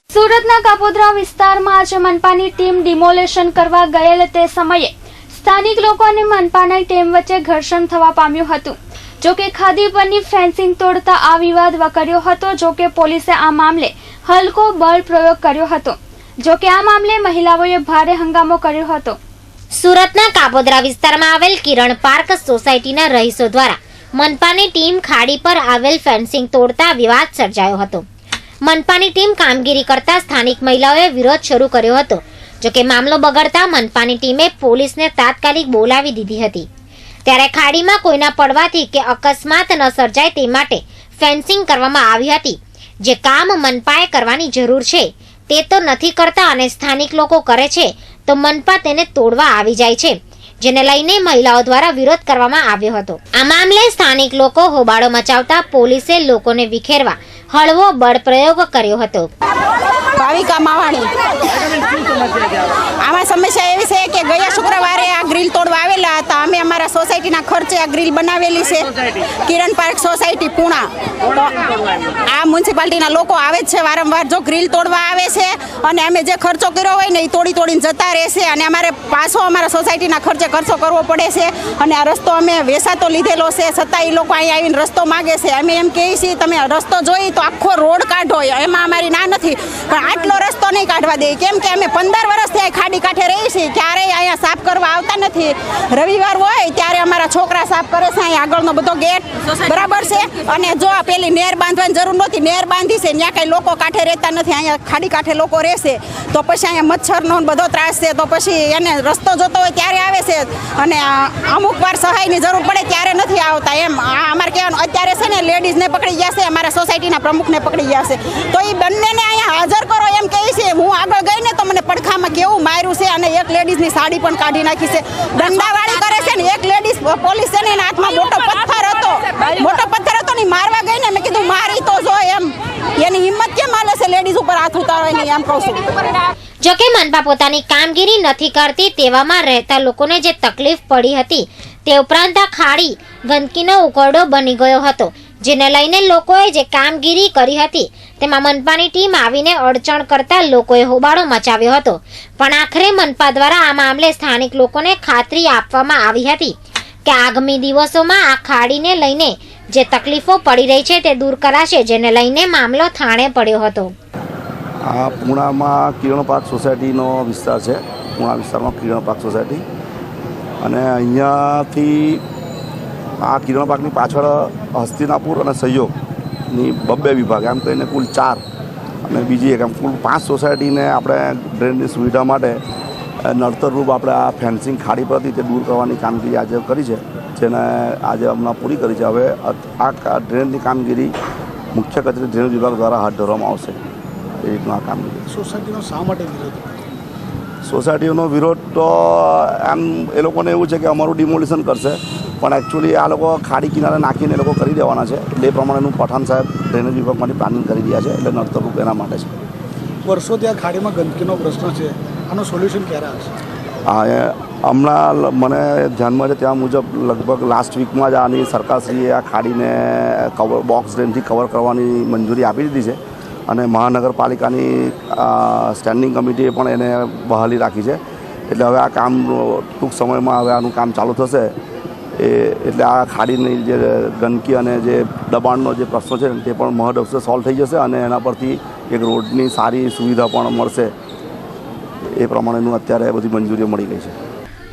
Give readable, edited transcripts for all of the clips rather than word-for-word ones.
સુરતના કાપોદ્રા વિસ્તારમાં આજે મનપાની ટીમ ડિમોલેશન કરવા ગયેલ તે સમયે સ્થાનિક લોકો અને મનપાની ટીમ વચ્ચે ઘર્ષણ થવા પામ્યું હતું। જોકે ખાદી પરની ફેન્સિંગ તોડતા આ વિવાદ વકર્યો હતો। જોકે પોલીસે આ મામલે હલકો બળ પ્રયોગ કર્યો હતો। જોકે આ મામલે મહિલાઓએ ભારે હંગામો કર્યો હતો। સુરતના કાપોદ્રા વિસ્તારમાં આવેલ કિરણ પાર્ક સોસાયટીના રહીશો દ્વારા મનપાની ટીમ ખાડી પર આવેલ ફેન્સિંગ તોડતા વિવાદ સર્જાયો હતો। મનપાની ટીમ કામગીરી કરતા સ્થાનિક મહિલાઓએ વિરોધ શરૂ કર્યો હતો। જોકે મામલો બગડતા મનપાની ટીમે પોલીસને તાત્કાલિક બોલાવી દીધી હતી। ત્યારે ખાડીમાં કોઈના પડવાથી કે અકસ્માત ન સર્જાય તે માટે ફેન્સિંગ કરવામાં આવી હતી। જે કામ મનપાએ કરવાની જરૂર છે તે તો નથી કરતા અને સ્થાનિક લોકો કરે છે તો મનપા તેને તોડવા આવી જાય છે, જેને લઈને મહિલાઓ દ્વારા વિરોધ કરવામાં આવ્યો હતો। આ મામલે સ્થાનિક લોકો હોબાળો મચાવતા પોલીસે લોકોને વિખેરવા હળવો બળ પ્રયોગ કર્યો હતો। ભાવિકા માવાણી, આમાં સમસ્યા એવી છે કે ગયા શુક્રવારે આ ગ્રીલ તોડવા આવેલા હતા। અમે અમારા સોસાયટીના ખર્ચે આ ગ્રીલ બનાવેલી છે, કિરણ પાર્ક સોસાયટી પૂણા। તો આ મ્યુનિસિપાલિટીના લોકો આવે જ છે વારંવાર, જો ગ્રીલ તોડવા આવે છે અને અમે જે ખર્ચો કર્યો હોય ને એ તોડીને જતા રહેશે અને અમારે પાછો અમારા સોસાયટીના ખર્ચે ખર્ચો કરવો પડે છે। અને આ રસ્તો અમે વેસાતો લીધેલો છે, છતાં એ લોકો અહીં આવીને રસ્તો માગે છે। અમે એમ કહીએ છીએ તમે રસ્તો જોઈ તો આખો રોડ કાઢો, એમાં અમારી ના નથી, પણ આટલો રસ્તો નહીં કાઢવા દે, કેમ કે અમે 15 વર્ષથી આ ખાડી કાંઠે રહી છીએ, ક્યારેય અહીંયા સાફ કરવા આવતા નથી। રવિવાર હોય ત્યારે અમારા છોકરા સાફ કરે છે, અહીંયા આગળનો બધો ગેટ બરાબર છે। અને જો આ પેલી નેર બાંધવાની જરૂર નહોતી, નેર બાંધી છે, ત્યાં કંઈ લોકો કાંઠે રહેતા નથી, અહીંયા ખાડી કાંઠે લોકો રહેશે તો પછી અહીંયા મચ્છરનો બધો ત્રાસ છે, તો પછી એને રસ્તો જોતો હોય ત્યારે આવે છે અને અમુક વાર સહાયની જરૂર પડે ત્યારે નથી આવતા। એમ અમારે કહેવાનું અત્યારે છે ને લેડીઝને પકડી ગયા છે, અમારા સોસાયટીના પ્રમુખને પકડી ગયા છે, તો એ બંનેને અહીંયા હાજર કરો એમ કહે છે। હું આગળ ગઈ ને તો મને પડખામાં કેવું માર્યું છે અને એક લેડીઝની સાડી પણ કાઢી નાખી છે, દંડાવાળી કરે છે ને। એક લેડીઝ પોલીસ છે ને એના હાથમાં મોટો પથ્થર હતો ને મારવા ગઈ ને, મેં કીધું મારી તો જો, એમ એની હિંમત કેમ હાલે છે લેડીઝ ઉપર હાથ ઉતારવાની, એમ કહું છું। જોકે મનપા પોતાની કામગીરી નથી કરતી તેવામાં રહેતા લોકોને જે તકલીફ પડી હતી તે ઉપરાંત આ ખાડી ગંદકીનો ઉકરડો બની ગયો હતો, જેને લઈને લોકોએ જે કામગીરી કરી હતી તેમાં મનપાની ટીમ આવીને અડચણ કરતા લોકોએ હોબાળો મચાવ્યો હતો। પણ આખરે મનપા દ્વારા આ મામલે સ્થાનિક લોકોને ખાતરી આપવામાં આવી હતી કે આગામી દિવસોમાં આ ખાડીને લઈને જે તકલીફો પડી રહી છે તે દૂર કરાશે, જેને લઈને મામલો થાણે પડ્યો હતો। આ પૂણામાં કિરણ પાર્ક સોસાયટીનો વિસ્તાર છે, પૂણા વિસ્તારમાં કિરણ પાર્ક સોસાયટી, અને અહીંયાથી આ કિરણ પાર્કની પાછળ હસ્તિનાપુર અને સહયોગની 2 વિભાગ, એમ કહીને કુલ 4, અને બીજી એક, એમ કુલ 5 સોસાયટીને આપણે ડ્રેનની સુવિધા માટે નડતરરૂપ આપણે આ ફેન્સિંગ ખાડી પરથી તે દૂર કરવાની કામગીરી આજે કરી છે, જેને આજે હમણાં પૂરી કરી છે। હવે આ ડ્રેનની કામગીરી મુખ્ય કચેરી ડ્રેનેજ વિભાગ દ્વારા હાથ ધરવામાં આવશે। એ રીતનું આ કામગીરી સોસાયટીનો શા માટે વિરોધ? સોસાયટીઓનો વિરોધ તો એમ એ લોકોને એવું છે કે અમારું ડિમોલિશન કરશે, પણ એકચ્યુઅલી આ લોકો ખાડી કિનારે નાખીને એ લોકો કરી દેવાના છે, એટલે એ પ્રમાણેનું પઠાણ સાહેબ ડ્રેનેજ વિભાગમાંથી પ્લાનિંગ કરી રહ્યા છે, એટલે નડતરરૂપ એના માટે છે। વર્ષોથી આ ખાડીમાં ગંદકીનો પ્રશ્ન છે, આનો સોલ્યુશન ક્યારે આવશે? હા, હમણાં મને ધ્યાનમાં છે ત્યાં મુજબ લગભગ લાસ્ટ વીકમાં જ આની સરકારશ્રીએ આ ખાડીને બોક્સ ડ્રેનથી કવર કરવાની મંજૂરી આપી દીધી છે, અને મહાનગરપાલિકાની સ્ટેન્ડિંગ કમિટીએ પણ એને બહાલી રાખી છે। એટલે હવે આ કામ ટૂંક સમયમાં હવે આનું કામ ચાલુ થશે, એટલે આ ખાડીની જે ગંદકી અને જે દબાણનો જે પ્રશ્ન છે તે પણ મહદઅંશે સોલ્વ થઈ જશે, અને એના પરથી એક રોડની સારી સુવિધા પણ મળશે। એ પ્રમાણેનું અત્યારે બધી મંજૂરીઓ મળી ગઈ છે।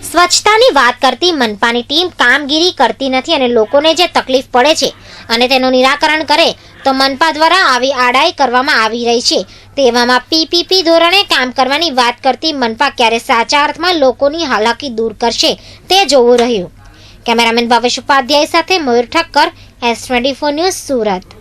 સ્વચ્છતાની વાત કરતી મનપાની ટીમ કામગીરી કરતી નથી અને લોકોને જે તકલીફ પડે છે અને તેનું નિરાકરણ કરે તો મનપા દ્વારા આવી આડાઈ કરવામાં આવી રહી છે। તેવામાં પીપીપી ધોરણે કામ કરવાની વાત કરતી મનપા ક્યારે સાચા અર્થમાં લોકોની હાલાકી દૂર કરશે તે જોવું રહ્યું। કેમેરામેન ભાવેશ ઉપાધ્યાય સાથે મયુર ઠક્કર, S24 ન્યૂઝ, સુરત।